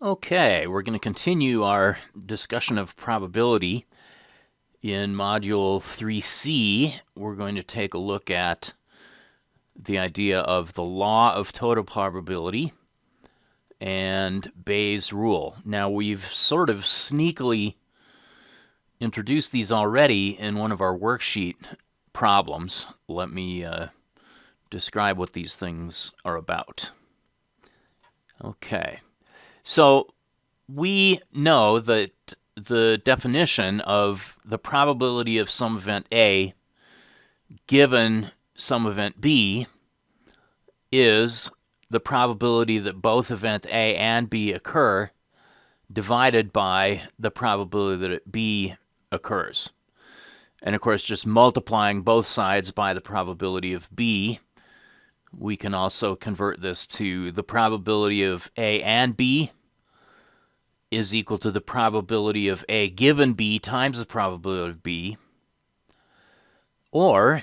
Okay, we're going to continue our discussion of probability. In Module 3c, we're going to take a look at the idea of the law of total probability and Bayes' rule. Now, we've sort of sneakily introduced these already in one of our worksheet problems. Let me describe what these things are about. Okay. So we know that the definition of the probability of some event A given some event B is the probability that both event A and B occur divided by the probability that B occurs. And of course, just multiplying both sides by the probability of B, we can also convert this to the probability of A and B is equal to the probability of A given B times the probability of B, or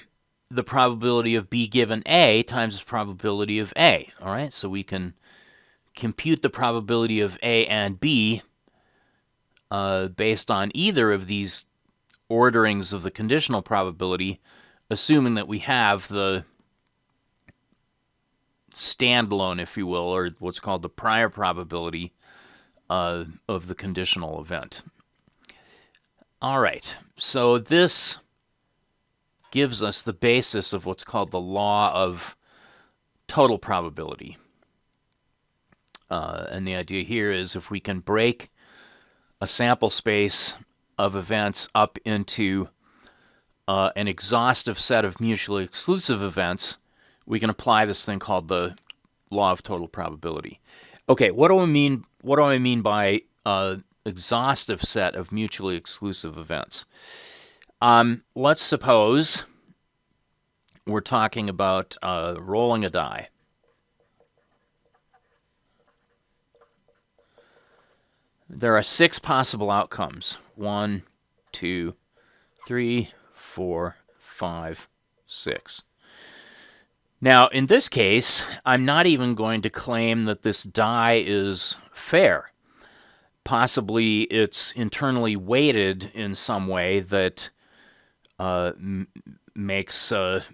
the probability of B given A times the probability of A. All right, so we can compute the probability of A and B based on either of these orderings of the conditional probability, assuming that we have the standalone, if you will, or what's called the prior probability of the conditional event. All right, so this gives us the basis of what's called the law of total probability. And the idea here is if we can break a sample space of events up into an exhaustive set of mutually exclusive events, we can apply this thing called the law of total probability. Okay, what do I mean? What do I mean by exhaustive set of mutually exclusive events? Let's suppose we're talking about rolling a die. There are 6 possible outcomes. 1, 2, 3, 4, 5, 6. Now, in this case, I'm not even going to claim that this die is fair. Possibly it's internally weighted in some way that makes the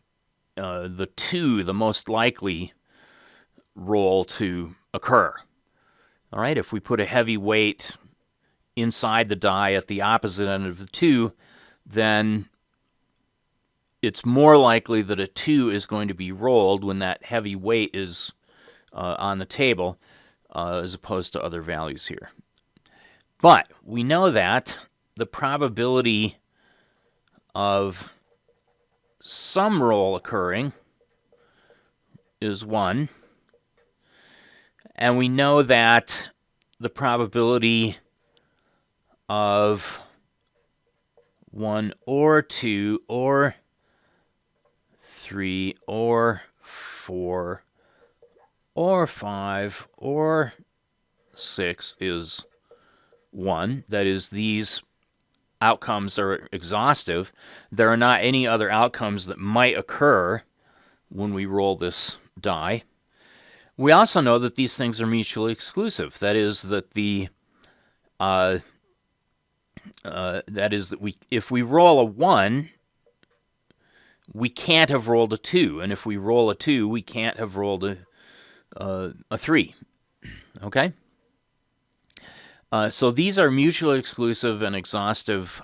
2 the most likely roll to occur. All right, if we put a heavy weight inside the die at the opposite end of the 2, then it's more likely that a 2 is going to be rolled when that heavy weight is on the table as opposed to other values here. But we know that the probability of some roll occurring is 1. And we know that the probability of 1 or 2 or 3 or 4 or 5 or 6 is 1. That is, these outcomes are exhaustive. There are not any other outcomes that might occur when we roll this die. We also know that these things are mutually exclusive. That is, that if we roll a 1, we can't have rolled a 2, and if we roll a 2, we can't have rolled a 3. Okay? So these are mutually exclusive and exhaustive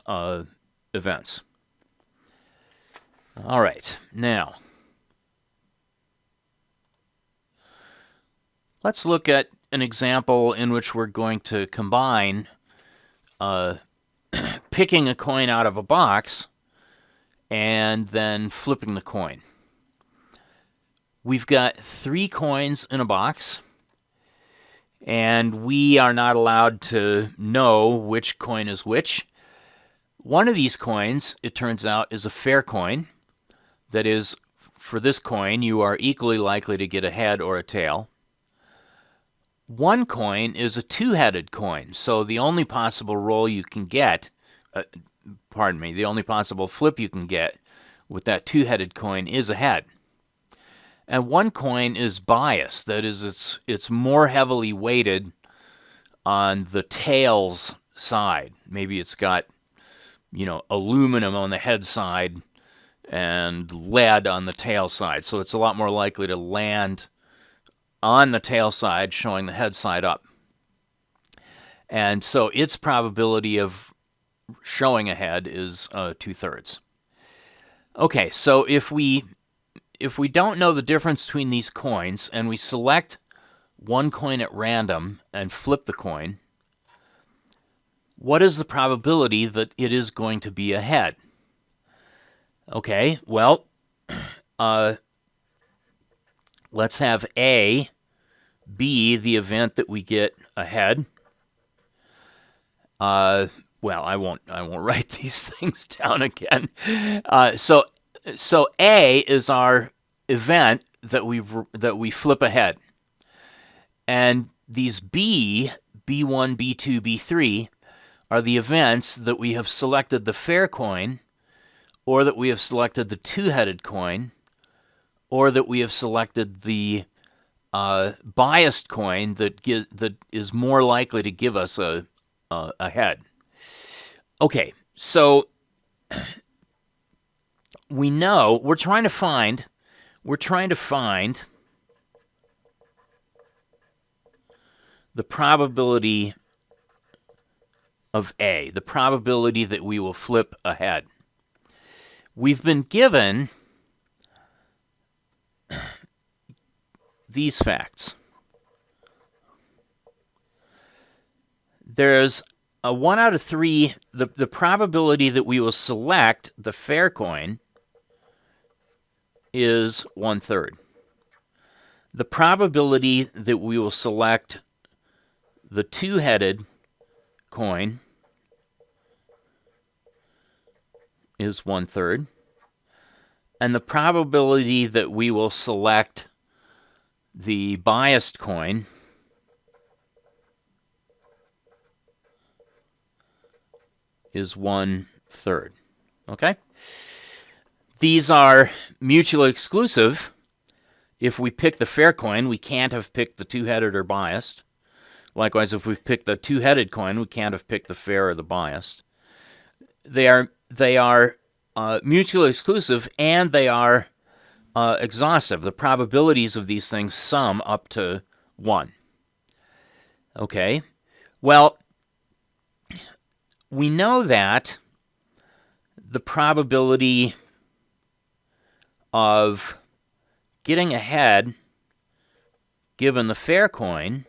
events. All right, now let's look at an example in which we're going to combine picking a coin out of a box and then flipping the coin. We've got 3 coins in a box, and we are not allowed to know which coin is which. One of these coins, it turns out, is a fair coin. That is, for this coin, you are equally likely to get a head or a tail. One coin is a 2-headed coin, so the only possible roll you can get, the only possible flip you can get with that 2-headed coin is a head. And one coin is biased, that is, it's more heavily weighted on the tails side. Maybe it's got, aluminum on the head side and lead on the tail side. So it's a lot more likely to land on the tail side, showing the head side up. And so its probability of showing a head is 2/3. Okay, so if we don't know the difference between these coins and we select one coin at random and flip the coin, what is the probability that it is going to be a head? Okay, well, let's have A be the event that we get a head. Well, I won't write these things down again. So A is our event that we flip ahead, and these B, B1, B2, B3 are the events that we have selected the fair coin, or that we have selected the two-headed coin, or that we have selected the biased coin that is more likely to give us a head. Okay, so we know we're trying to find the probability of A, the probability that we will flip a head. We've been given these facts. There's a 1 out of 3, the probability that we will select the fair coin is 1/3. The probability that we will select the two-headed coin is 1/3. And the probability that we will select the biased coin is 1/3. Okay? These are mutually exclusive. If we pick the fair coin, we can't have picked the two-headed or biased. Likewise, if we've picked the two-headed coin, we can't have picked the fair or the biased. They are mutually exclusive, and they are exhaustive. The probabilities of these things sum up to 1. Okay? Well, we know that the probability of getting ahead given the fair coin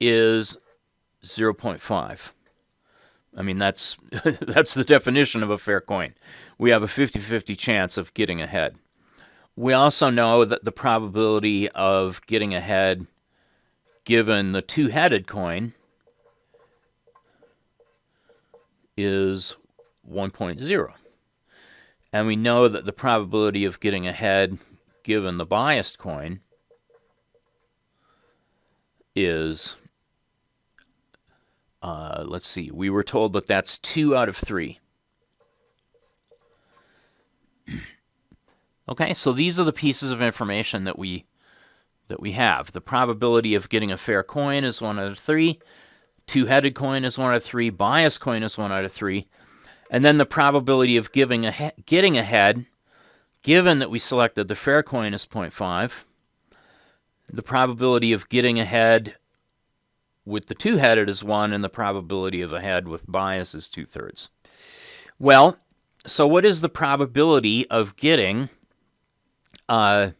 is 0.5. I mean, that's the definition of a fair coin. We have a 50-50 chance of getting ahead. We also know that the probability of getting ahead given the two-headed coin is 1.0. And we know that the probability of getting ahead given the biased coin is, let's see, we were told that that's 2 out of 3. Okay, so these are the pieces of information that we have. The probability of getting a fair coin is 1 out of 3. Two-headed coin is 1 out of 3. Biased coin is 1 out of 3. And then the probability of getting ahead, given that we selected the fair coin, is 0.5. The probability of getting ahead with the two-headed is 1, and the probability of ahead with bias is 2/3. Well, so what is the probability of getting ahead?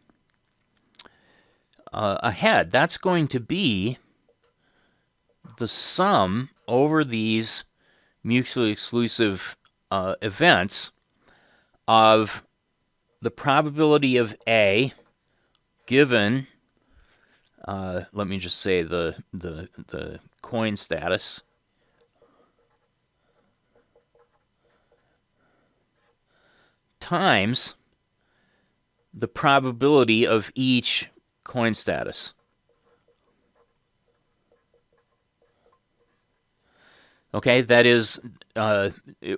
That's going to be the sum over these mutually exclusive events of the probability of A given, let me just say the coin status, times the probability of each coin status. Okay, that is,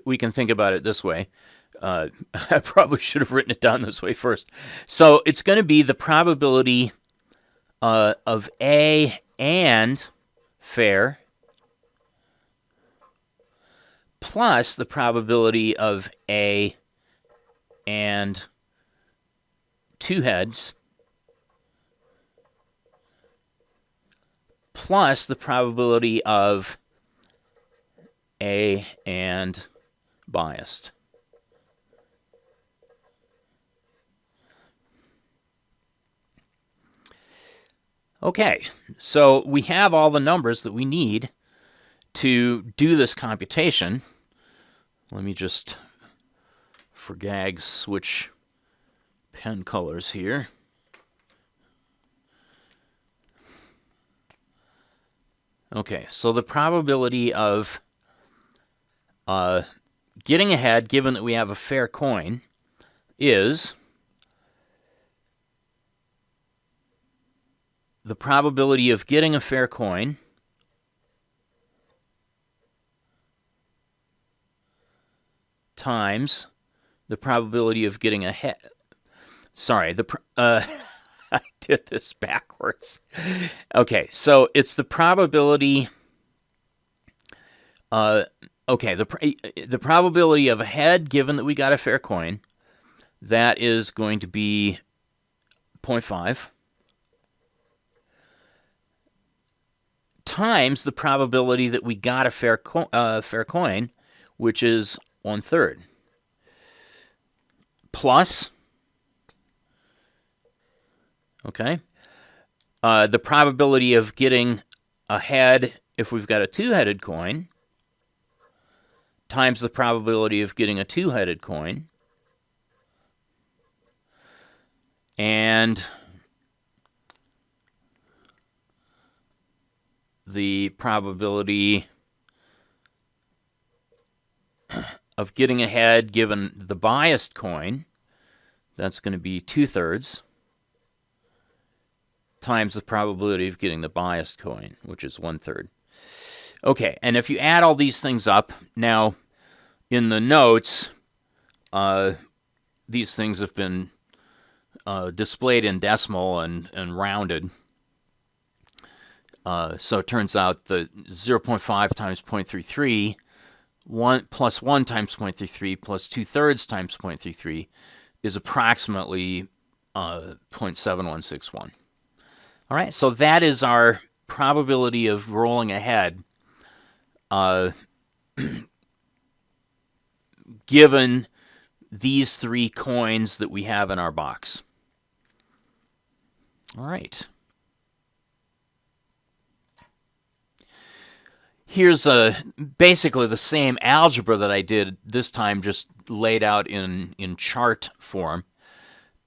we can think about it this way. I probably should have written it down this way first. So it's going to be the probability of A and fair plus the probability of A and two heads plus the probability of A and biased. Okay, so we have all the numbers that we need to do this computation. Let me just, for gags, switch pen colors here. Okay, so the probability of getting ahead, given that we have a fair coin, is the probability of getting a fair coin times the probability of getting ahead. Sorry, I did this backwards. Okay, so it's the probability. The probability of ahead, given that we got a fair coin, that is going to be 0.5 times the probability that we got a fair coin, which is 1/3, plus, okay, the probability of getting ahead if we've got a two-headed coin times the probability of getting a two-headed coin, and the probability of getting ahead given the biased coin, that's going to be 2/3, times the probability of getting the biased coin, which is 1/3. Okay, and if you add all these things up, now in the notes, these things have been displayed in decimal and rounded. So it turns out the 0.5 times 0.33, 1 plus 1 times 0.33 plus 2/3 times 0.33 is approximately 0.7161. All right, so that is our probability of rolling ahead given these three coins that we have in our box. All right. Here's basically the same algebra that I did this time, just laid out in chart form.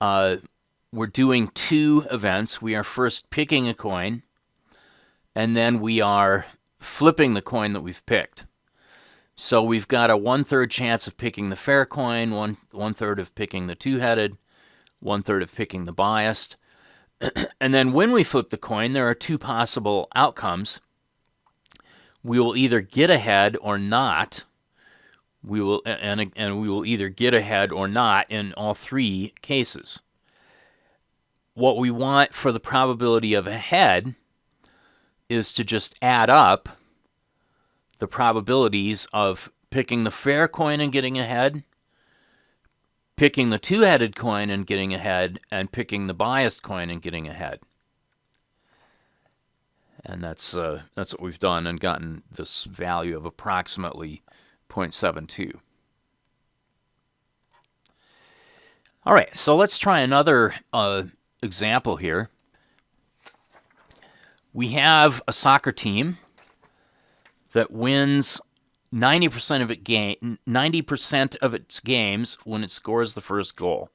We're doing two events. We are first picking a coin, and then we are flipping the coin that we've picked. So we've got a 1/3 chance of picking the fair coin, 1/3 of picking the two-headed, 1/3 of picking the biased. And then when we flip the coin, there are two possible outcomes. We will either get ahead or not. We will either get ahead or not in all three cases. What we want for the probability of ahead is to just add up the probabilities of picking the fair coin and getting ahead, picking the two-headed coin and getting ahead, and picking the biased coin and getting ahead. And that's what we've done and gotten this value of approximately 0.72. All right, so let's try another example here. We have a soccer team that wins 90% of its games when it scores the first goal.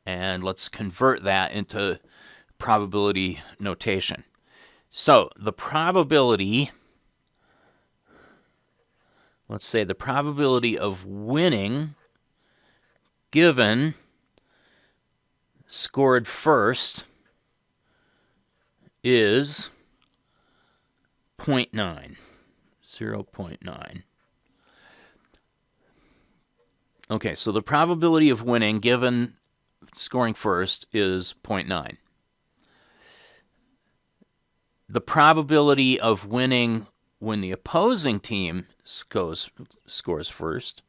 And let's convert that into probability notation. So the probability, let's say the probability of winning given scored first is 0.9. 0.9. Okay, so the probability of winning given scoring first is 0.9. the probability of winning when the opposing team scores first.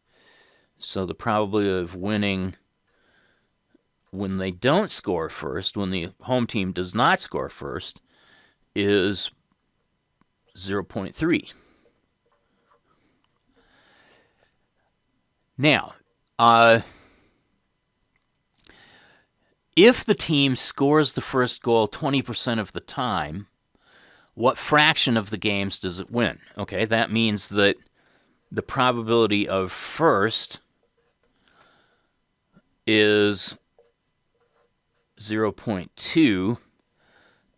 So the probability of winning when they don't score first, when the home team does not score first, is 0.3. Now, if the team scores the first goal 20% of the time, what fraction of the games does it win? Okay, that means that the probability of first is 0.2,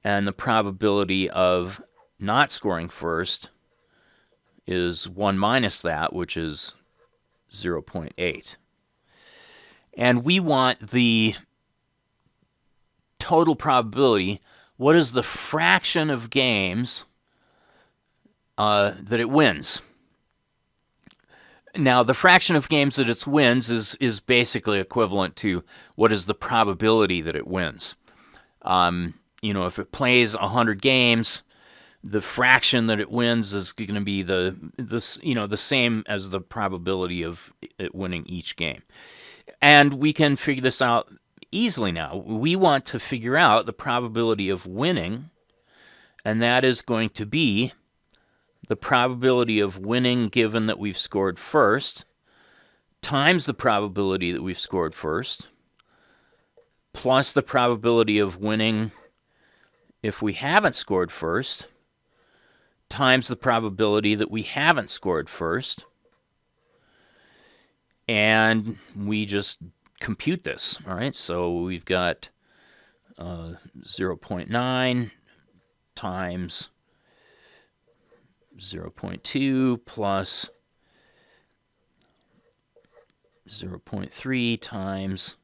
and the probability of not scoring first is 1 minus that, which is 0.8. And we want the total probability. What is the fraction of games that it wins? Now, the fraction of games that it wins is basically equivalent to what is the probability that it wins. If it plays 100 games, the fraction that it wins is going to be the same as the probability of it winning each game. And we can figure this out easily now. We want to figure out the probability of winning, and that is going to be the probability of winning given that we've scored first times the probability that we've scored first plus the probability of winning if we haven't scored first times the probability that we haven't scored first. And we just compute this, all right? So we've got 0.9 times 0.2 plus 0.3 times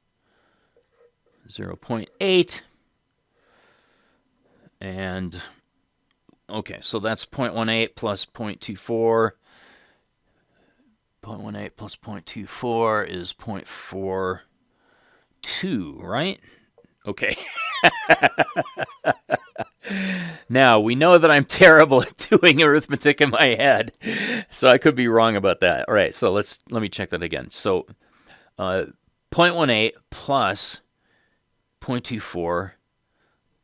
0.8. And, okay, so that's 0.18 plus 0.24. 0.18 plus 0.24 is 0.42, right? Okay. Now, we know that I'm terrible at doing arithmetic in my head, so I could be wrong about that. All right, so let me check that again. So 0.18 plus 0.24,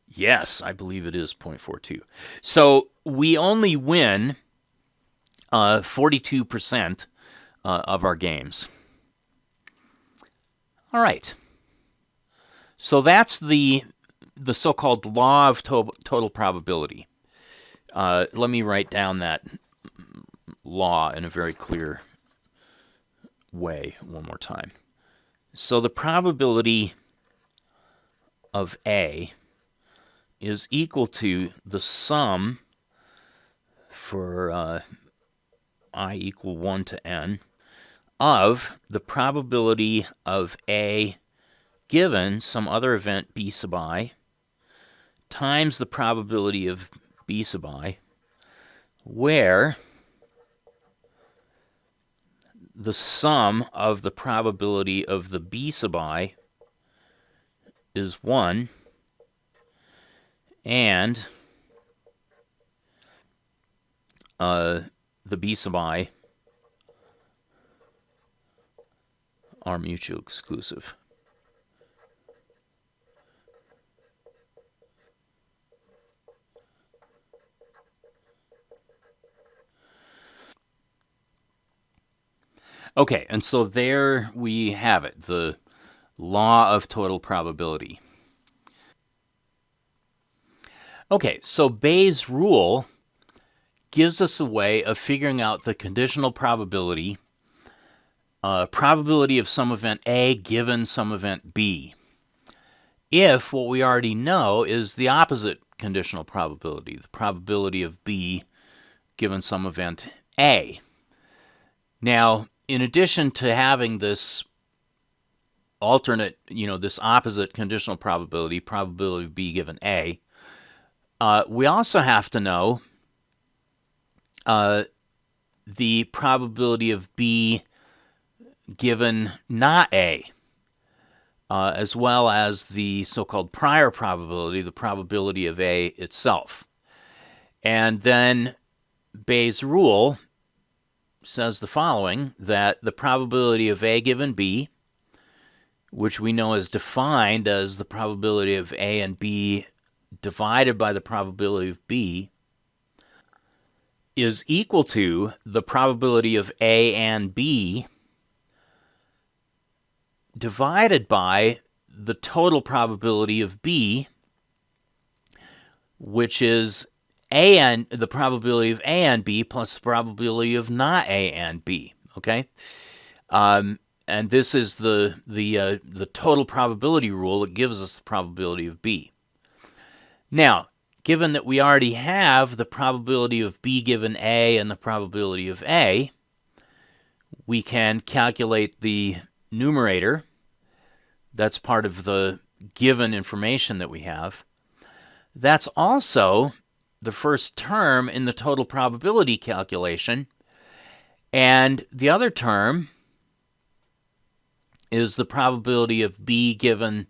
yes, I believe it is 0.42. So we only win 42% of our games. All right. So that's the so-called law of total probability. Let me write down that law in a very clear way one more time. So the probability of A is equal to the sum for I equal 1 to n of the probability of A given some other event B sub I times the probability of B sub I, where the sum of the probability of the B sub I is 1, and the B sub I are mutually exclusive. Okay, and so there we have it, the law of total probability. Okay, so Bayes' rule gives us a way of figuring out the conditional probability, probability of some event A given some event B, if what we already know is the opposite conditional probability, the probability of B given some event A. Now, in addition to having this alternate, this opposite conditional probability, probability of B given A, we also have to know the probability of B given not A, as well as the so-called prior probability, the probability of A itself. And then Bayes' rule says the following, that the probability of A given B, which we know is defined as the probability of A and B divided by the probability of B, is equal to the probability of A and B divided by the total probability of B, which is the probability of A and B plus the probability of not A and B. Okay, and this is the total probability rule that gives us the probability of B. Now, given that we already have the probability of B given A and the probability of A, we can calculate the numerator. That's part of the given information that we have. That's also the first term in the total probability calculation. And the other term is the probability of B given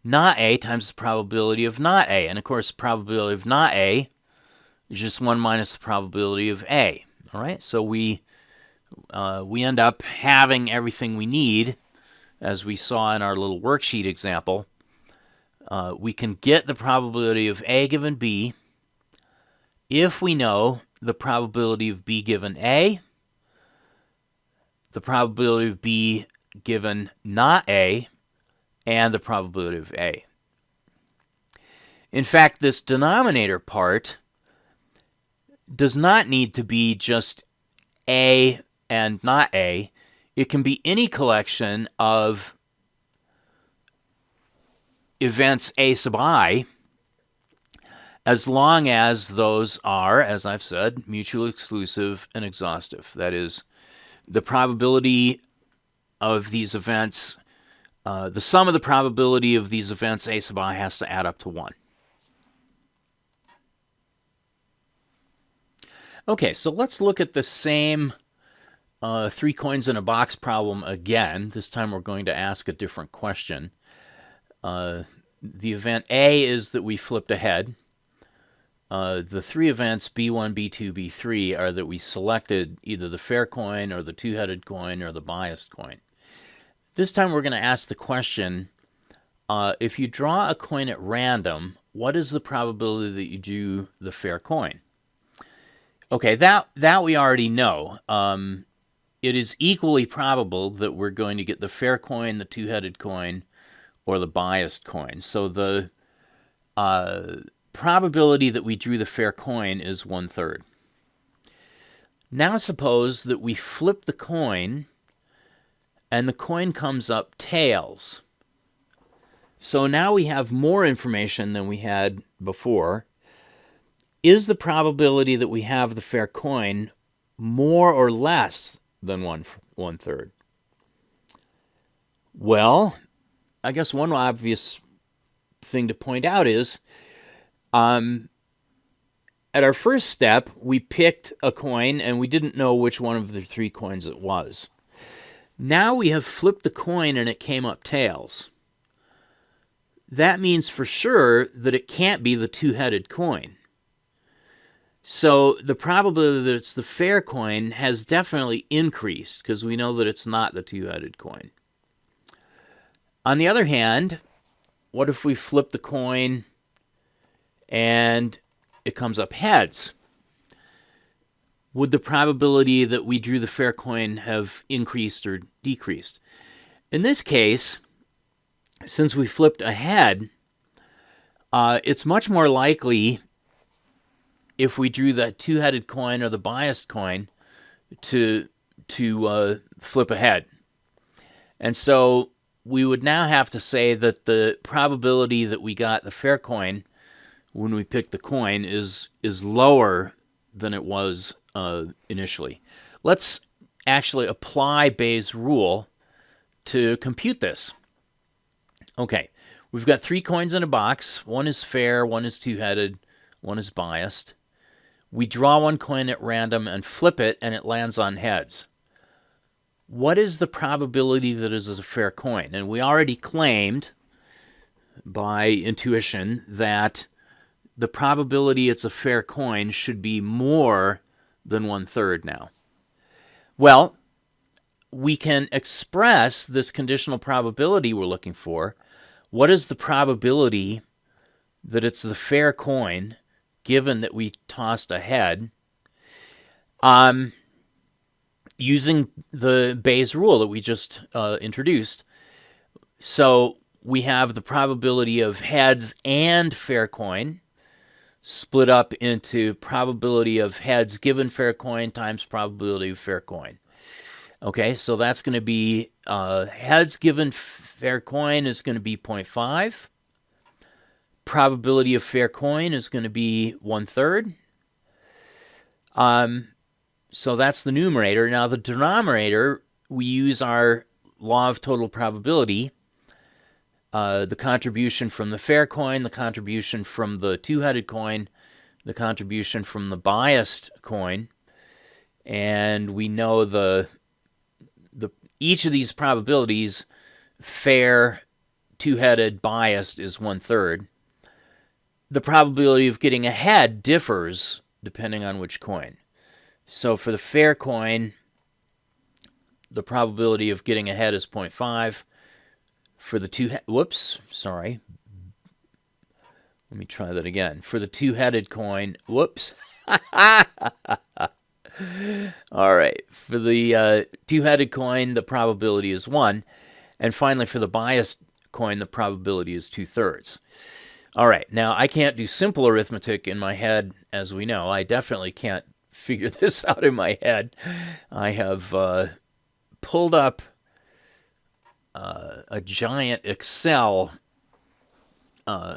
not A times the probability of not A. And of course, the probability of not A is just 1 minus the probability of A. All right, so we end up having everything we need, as we saw in our little worksheet example. We can get the probability of A given B if we know the probability of B given A, the probability of B given not A, and the probability of A. In fact, this denominator part does not need to be just A and not A. It can be any collection of events A sub I, as long as those are, as I've said, mutually exclusive and exhaustive. That is, the probability of these events, the sum of the probability of these events A sub I has to add up to 1. Okay, so let's look at the same 3 coins in a box problem again. This time we're going to ask a different question. The event A is that we flipped ahead. The 3 events B1, B2, B3 are that we selected either the fair coin or the two-headed coin or the biased coin. This time we're going to ask the question, if you draw a coin at random, what is the probability that you do the fair coin? Okay, that we already know. It is equally probable that we're going to get the fair coin, the two-headed coin, or the biased coin. So the probability that we drew the fair coin is 1/3. Now suppose that we flip the coin and the coin comes up tails. So now we have more information than we had before. Is the probability that we have the fair coin more or less than 1/3? Well, I guess one obvious thing to point out is, at our first step, we picked a coin and we didn't know which one of the 3 coins it was. Now we have flipped the coin and it came up tails. That means for sure that it can't be the two-headed coin. So the probability that it's the fair coin has definitely increased because we know that it's not the two-headed coin. On the other hand, what if we flip the coin and it comes up heads? Would the probability that we drew the fair coin have increased or decreased? In this case, since we flipped a head, it's much more likely, if we drew the two-headed coin or the biased coin, to flip a head. And so we would now have to say that the probability that we got the fair coin when we picked the coin is lower than it was initially. Let's actually apply Bayes' rule to compute this. Okay, we've got 3 coins in a box. One is fair, one is two-headed, one is biased. We draw one coin at random and flip it, and it lands on heads. What is the probability that it is a fair coin? And we already claimed by intuition that the probability it's a fair coin should be more than 1/3 now? Well, we can express this conditional probability we're looking for. What is the probability that it's the fair coin, given that we tossed a head, using the Bayes rule that we just introduced? So we have the probability of heads and fair coin split up into probability of heads given fair coin times probability of fair coin. Okay, so that's going to be heads given fair coin is going to be 0.5. Probability of fair coin is going to be 1/3. So that's the numerator. Now the denominator, we use our law of total probability. The contribution from the fair coin, the contribution from the two-headed coin, the contribution from the biased coin, and we know each of these probabilities, fair, two-headed, biased, is 1/3. The probability of getting a head differs depending on which coin. So for the fair coin, the probability of getting a head is 0.5. For the let me try that again. For the two-headed coin, all right. For the two-headed coin, the probability is 1. And finally, for the biased coin, the probability is 2/3. All right. Now, I can't do simple arithmetic in my head, as we know. I definitely can't figure this out in my head. I have pulled up a giant Excel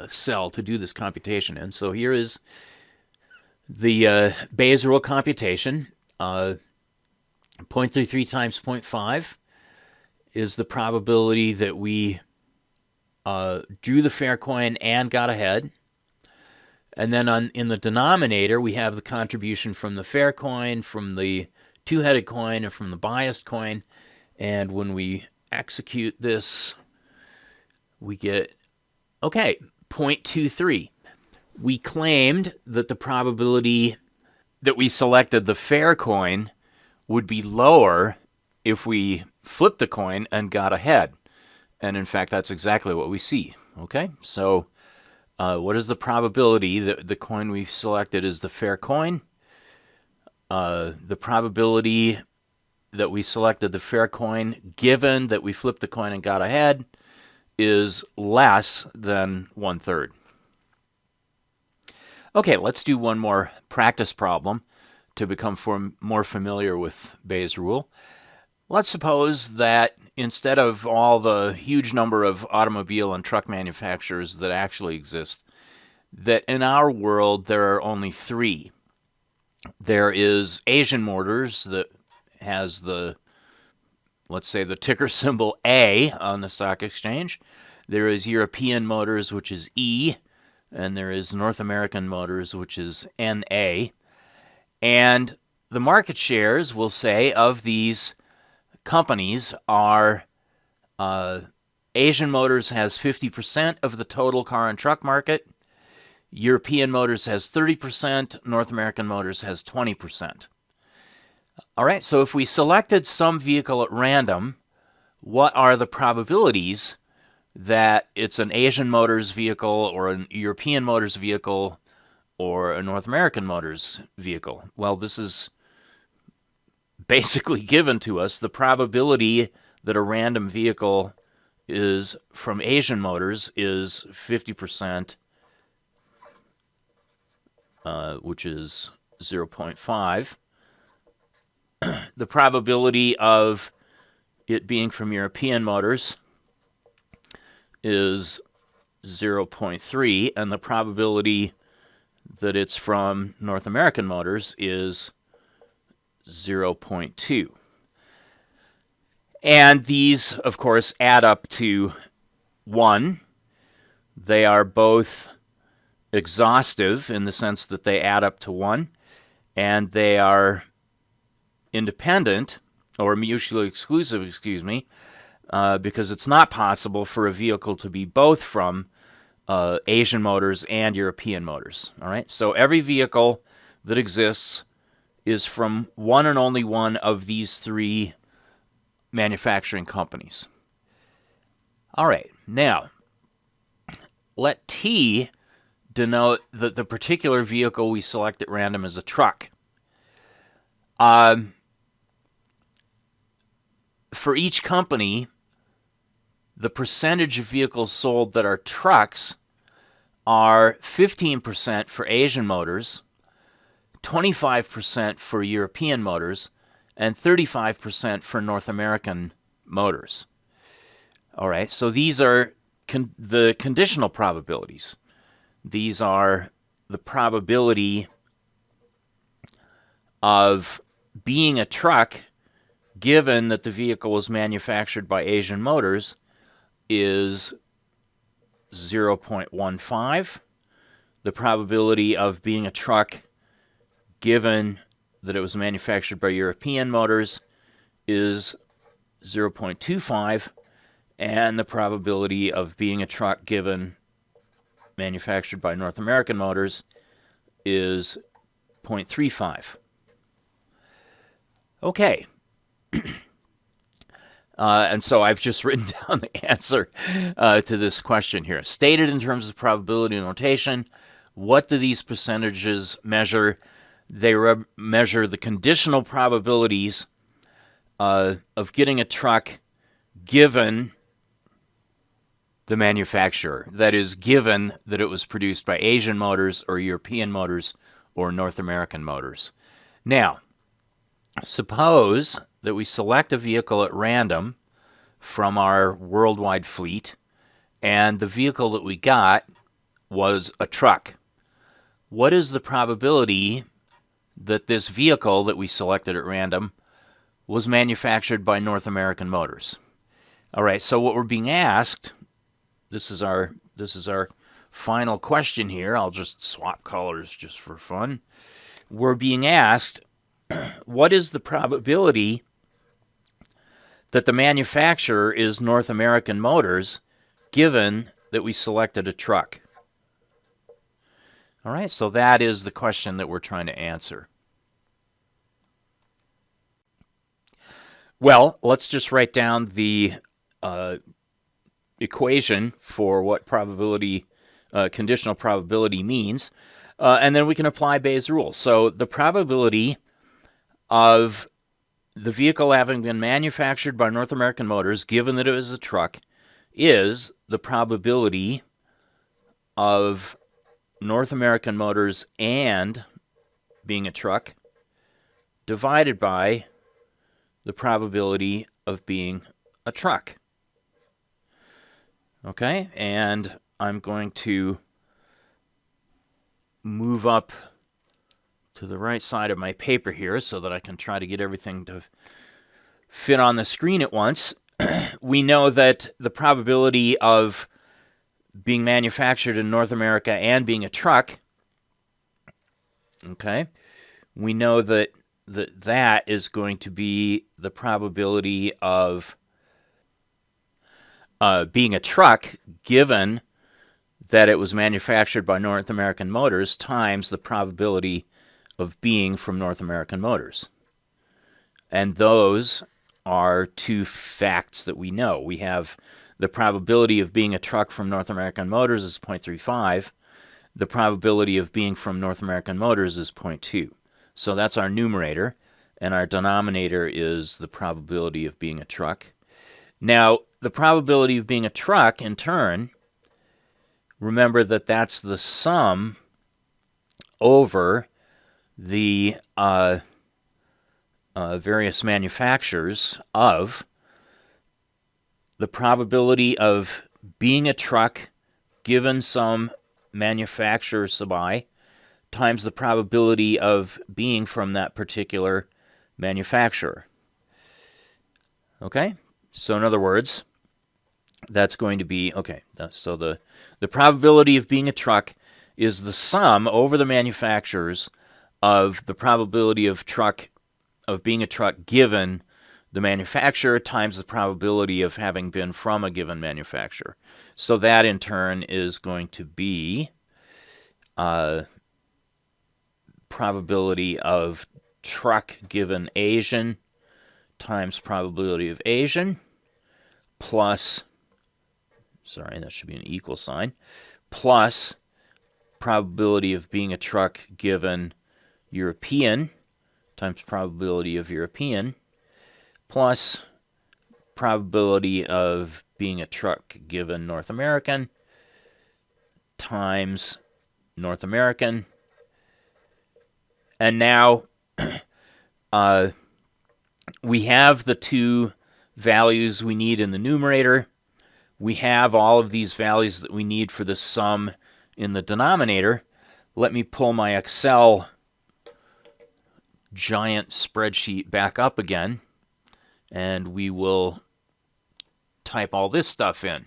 cell to do this computation in. So here is the Bayes rule computation. 0.33 times 0.5 is the probability that we drew the fair coin and got ahead. And then in the denominator, we have the contribution from the fair coin, from the two-headed coin, and from the biased coin. And when we execute this, we get, 0.23. We claimed that the probability that we selected the fair coin would be lower if we flipped the coin and got ahead. And in fact, that's exactly what we see. Okay, so what is the probability that the coin we selected is the fair coin? The probability that we selected the fair coin, given that we flipped the coin and got ahead, is less than 1/3. Okay, let's do one more practice problem to become more familiar with Bayes' rule. Let's suppose that instead of all the huge number of automobile and truck manufacturers that actually exist, that in our world there are only 3. There is Asian Motors that has let's say the ticker symbol A on the stock exchange. There is European Motors, which is E, and there is North American Motors, which is NA. And the market shares, we'll say, of these companies are Asian Motors has 50% of the total car and truck market. European Motors has 30%. North American Motors has 20%. All right, so if we selected some vehicle at random, what are the probabilities that it's an Asian Motors vehicle or a European Motors vehicle or a North American Motors vehicle? Well, this is basically given to us. The probability that a random vehicle is from Asian Motors is 50%, which is 0.5. The probability of it being from European Motors is 0.3, and the probability that it's from North American Motors is 0.2. And these, of course, add up to 1. They are both exhaustive in the sense that they add up to 1, and they are independent, or mutually exclusive, because it's not possible for a vehicle to be both from Asian motors and European motors. All right, so every vehicle that exists is from one and only one of these three manufacturing companies. All right, now let T denote that the particular vehicle we select at random is a truck. For each company, the percentage of vehicles sold that are trucks are 15% for Asian motors, 25% for European motors, and 35% for North American motors. All right, so these are the conditional probabilities. These are the probability of being a truck given that the vehicle was manufactured by Asian Motors is 0.15. The probability of being a truck given that it was manufactured by European Motors is 0.25. And the probability of being a truck given manufactured by North American Motors is 0.35. Okay. And so I've just written down the answer to this question here. Stated in terms of probability notation, what do these percentages measure? They measure the conditional probabilities of getting a truck given the manufacturer. That is, given that it was produced by Asian Motors or European Motors or North American Motors. Now, suppose that we select a vehicle at random from our worldwide fleet, and the vehicle that we got was a truck. What is the probability that this vehicle that we selected at random was manufactured by North American Motors? All right, so what we're being asked, this is our final question here. I'll just swap colors just for fun. We're being asked, what is the probability that the manufacturer is North American Motors, given that we selected a truck? All right, so that is the question that we're trying to answer. Well, let's just write down the equation for what probability, conditional probability means, and then we can apply Bayes' rule. So the probability of the vehicle having been manufactured by North American Motors, given that it was a truck, is the probability of North American Motors and being a truck divided by the probability of being a truck. Okay, and I'm going to move up to the right side of my paper here so that I can try to get everything to fit on the screen at once. We know that the probability of being manufactured in North America and being a truck, okay, we know that that is going to be the probability of being a truck given that it was manufactured by North American Motors times the probability of being from North American Motors. And those are two facts that we know. We have the probability of being a truck from North American Motors is 0.35. The probability of being from North American Motors is 0.2. So that's our numerator, and our denominator is the probability of being a truck. Now, the probability of being a truck, in turn, remember that that's the sum over the various manufacturers of the probability of being a truck given some manufacturer supply times the probability of being from that particular manufacturer. Okay? So in other words, that's going to be, okay, so the probability of being a truck is the sum over the manufacturers of the probability of being a truck given the manufacturer times the probability of having been from a given manufacturer. So that in turn is going to be probability of truck given Asian times probability of Asian plus, sorry, that should be an equal sign, plus probability of being a truck given European times probability of European plus probability of being a truck given North American times North American. And now we have the two values we need in the numerator. We have all of these values that we need for the sum in the denominator. Let me pull my Excel giant spreadsheet back up again, and we will type all this stuff in.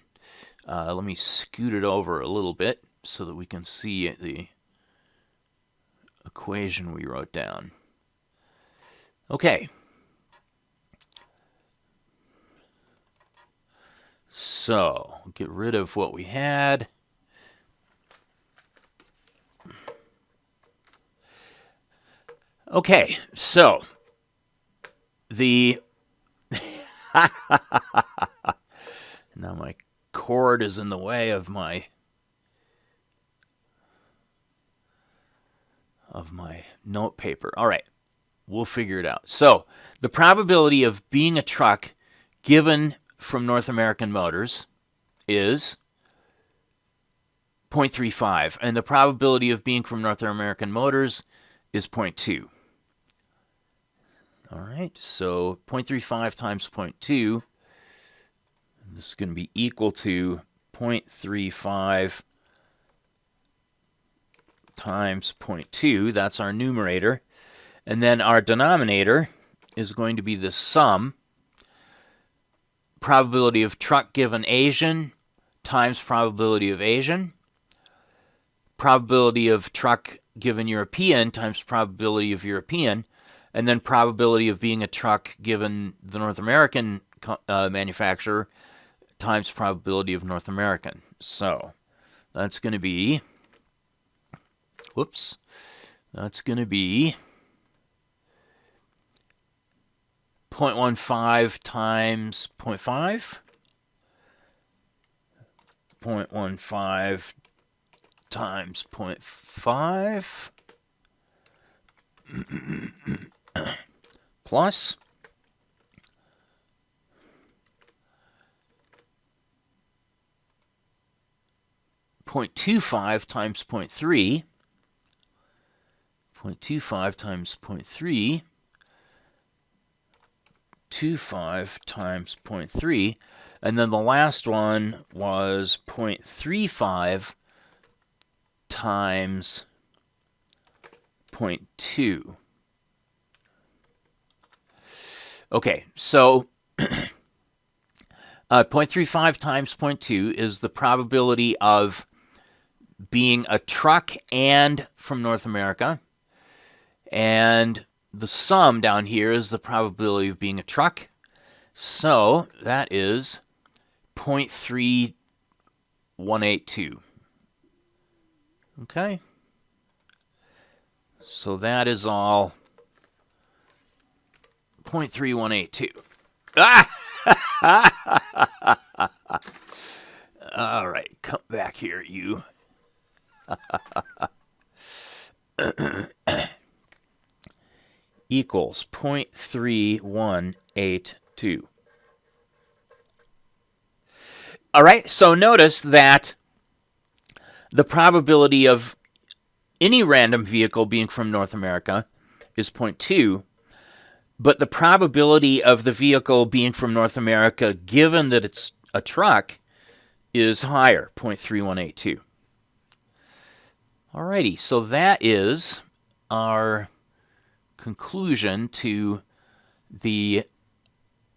Let me scoot it over a little bit so that we can see the equation we wrote down. Okay. So, get rid of what we had. Okay, so the now my cord is in the way of my note paper. All right, we'll figure it out. So the probability of being a truck given from North American Motors is 0.35, and the probability of being from North American Motors is 0.2. All right, so 0.35 times 0.2, this is going to be equal to 0.35 times 0.2. That's our numerator. And then our denominator is going to be the sum, probability of truck given Asian times probability of Asian, probability of truck given European times probability of European, and then probability of being a truck given the North American manufacturer times probability of North American. So that's going to be, that's going to be 0.15 times 0.5, 0.15 times 0.5, plus 0.25 times 0.3, 0.25 times 0.3, 0.25 times 0.3, and then the last one was 0.35 times 0.2. Okay, so 0.35 times 0.2 is the probability of being a truck and from North America, and the sum down here is the probability of being a truck. So that is 0.3182. Okay? So that is all 0.3182. All right, come back here, you. Equals 0.3182. All right, so notice that the probability of any random vehicle being from North America is 0.2, but the probability of the vehicle being from North America, given that it's a truck, is higher, 0.3182. Alrighty, so that is our conclusion to the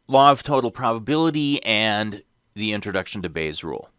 law of total probability and the introduction to Bayes' rule.